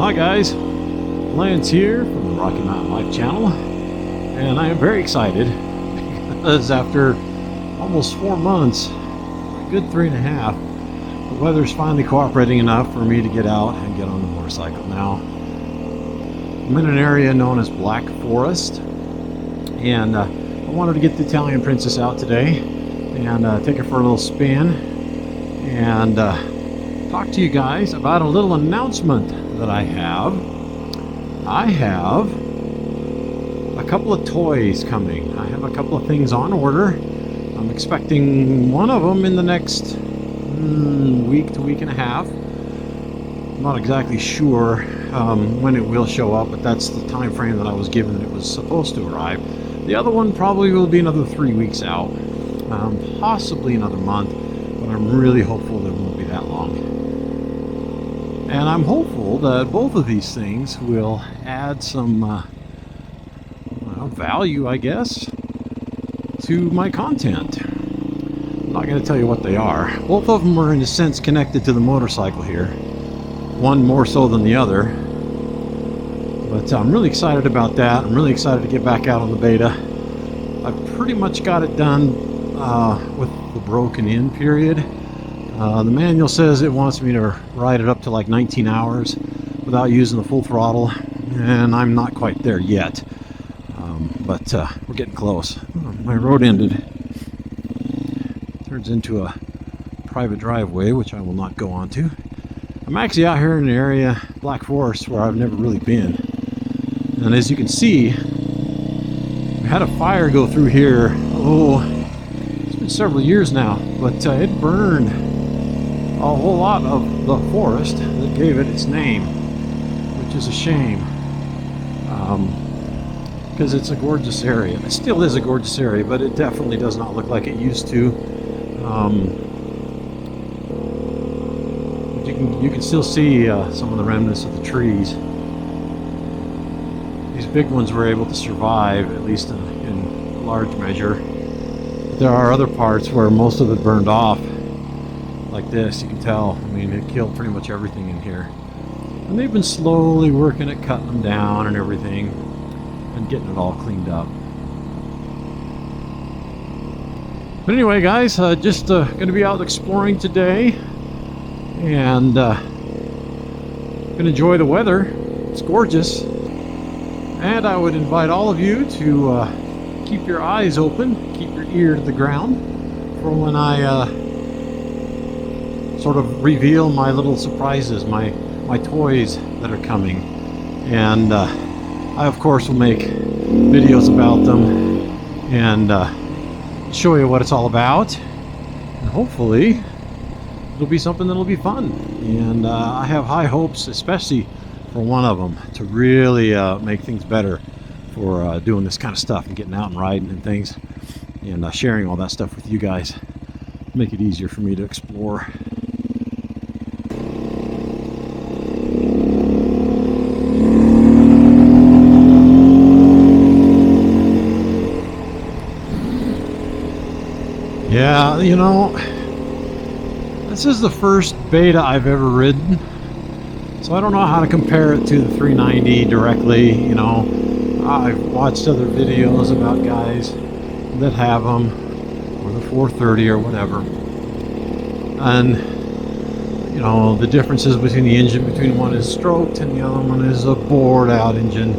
Hi guys, Lance here from the Rocky Mountain Life channel, and I am very excited because after almost 4 months, a good 3.5, the weather's finally cooperating enough for me to get out and get on the motorcycle. Now, I'm in an area known as Black Forest, and I wanted to get the Italian Princess out today and take her for a little spin and talk to you guys about a little announcement that I have. I have a couple of toys coming. I have a couple of things on order. I'm expecting one of them in the next week to week and a half. I'm not exactly sure when it will show up, but that's the time frame that I was given that it was supposed to arrive. The other one probably will be another 3 weeks out, possibly another month, but I'm really hopeful that it won't be that long. And I'm hopeful that both of these things will add some value, I guess, to my content. I'm not going to tell you what they are. Both of them are in a sense connected to the motorcycle here. One more so than the other. But I'm really excited about that. I'm really excited to get back out on the beta. I've pretty much got it done with the broken in period. The manual says it wants me to ride it up to like 19 hours without using the full throttle, and I'm not quite there yet. But we're getting close. My road ended. Turns into a private driveway, which I will not go onto. I'm actually out here in an area, Black Forest, where I've never really been. And as you can see, I had a fire go through here. It's been several years now, but it burned a whole lot of the forest that gave it its name, which is a shame, because it's a gorgeous area. It still is a gorgeous area, but it definitely does not look like it used to. You can still see some of the remnants of the trees. These big ones were able to survive, at least in large measure. But there are other parts where most of it burned off. Like this, you can tell. I mean, it killed pretty much everything in here. And they've been slowly working at cutting them down and everything and getting it all cleaned up. But anyway, guys, just going to be out exploring today and going to enjoy the weather. It's gorgeous. And I would invite all of you to keep your eyes open, keep your ear to the ground for when I sort of reveal my little surprises, my toys that are coming. And I of course will make videos about them and show you what it's all about, and hopefully it'll be something that'll be fun. And I have high hopes, especially for one of them, to really make things better for doing this kind of stuff and getting out and riding and things, and sharing all that stuff with you guys. Make it easier for me to explore. Yeah, you know, this is the first beta I've ever ridden, so I don't know how to compare it to the 390 directly. You know, I've watched other videos about guys that have them, or the 430 or whatever, and you know, the differences between the engine, between one is stroked and the other one is a bored out engine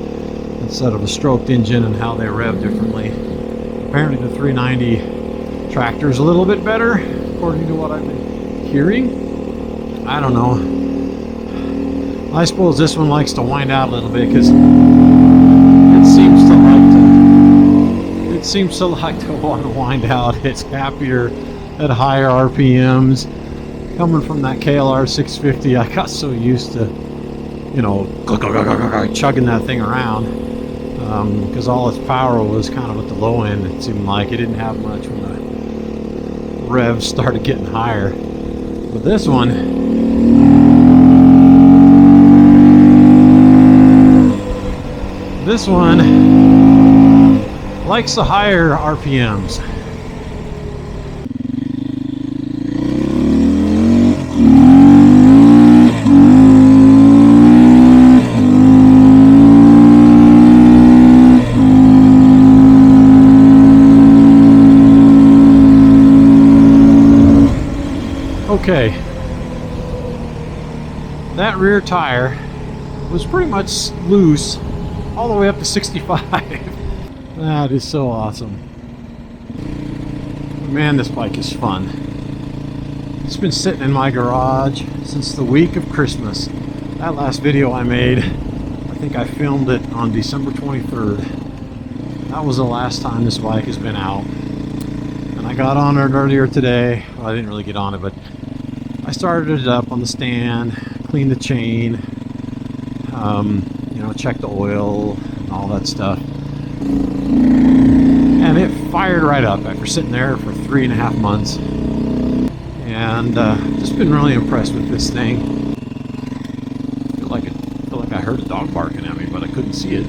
instead of a stroked engine, and how they rev differently. Apparently the 390 tractor's a little bit better, according to what I've been hearing. I don't know. I suppose this one likes to wind out a little bit because it seems to like to want to wind out. It's happier at higher RPMs. Coming from that KLR 650, I got so used to, you know, chugging that thing around, because all its power was kind of at the low end. It seemed like it didn't have much when the revs started getting higher. But this one, likes the higher RPMs. Okay, that rear tire was pretty much loose all the way up to 65. That is so awesome. Man, this bike is fun. It's been sitting in my garage since the week of Christmas. That last video I made, I think I filmed it on December 23rd. That was the last time this bike has been out. And I got on it earlier today. Well, I didn't really get on it, but I started it up on the stand, cleaned the chain, you know, checked the oil and all that stuff. And it fired right up after sitting there for 3.5 months. And just been really impressed with this thing. I feel like I heard a dog barking at me, but I couldn't see it.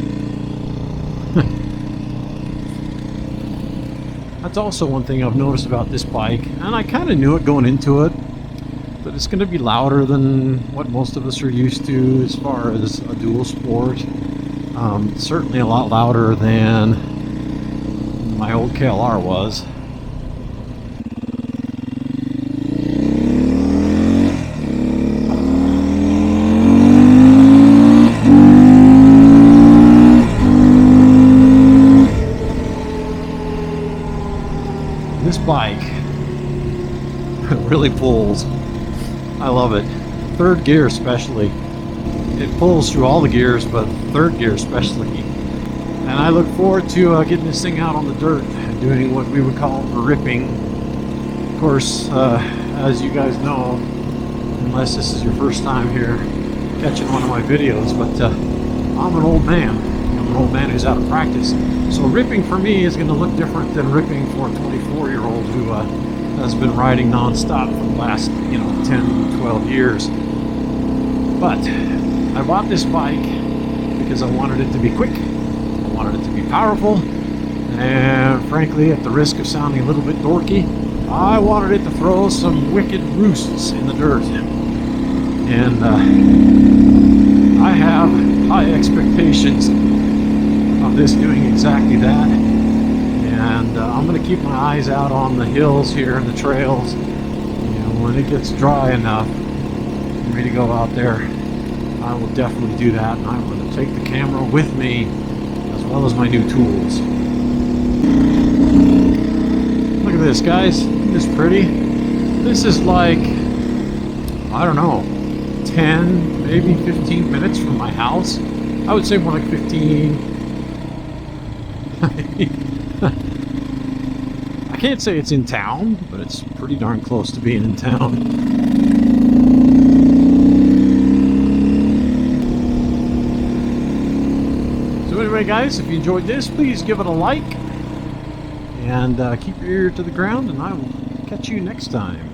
That's also one thing I've noticed about this bike, and I kind of knew it going into it, but it's going to be louder than what most of us are used to as far as a dual sport. Certainly a lot louder than my old KLR was. This bike really pulls. I love it. Third gear especially. It pulls through all the gears, but third gear especially. And I look forward to getting this thing out on the dirt and doing what we would call ripping. Of course, as you guys know, unless this is your first time here catching one of my videos, but I'm an old man. I'm an old man who's out of practice. So ripping for me is going to look different than ripping for a 24-year-old who has been riding non-stop for the last, 10, 12 years. But I bought this bike because I wanted it to be quick, I wanted it to be powerful, and frankly, at the risk of sounding a little bit dorky, I wanted it to throw some wicked roosts in the dirt. And I have high expectations of this doing exactly that. And I'm going to keep my eyes out on the hills here and the trails. When it gets dry enough for me to go out there, I will definitely do that. And I'm going to take the camera with me as well as my new tools. Look at this, guys. Isn't this pretty? This is like, I don't know, 10, maybe 15 minutes from my house. I would say more like 15. I can't say it's in town, but it's pretty darn close to being in town. So anyway, guys, if you enjoyed this, please give it a like and keep your ear to the ground, and I will catch you next time.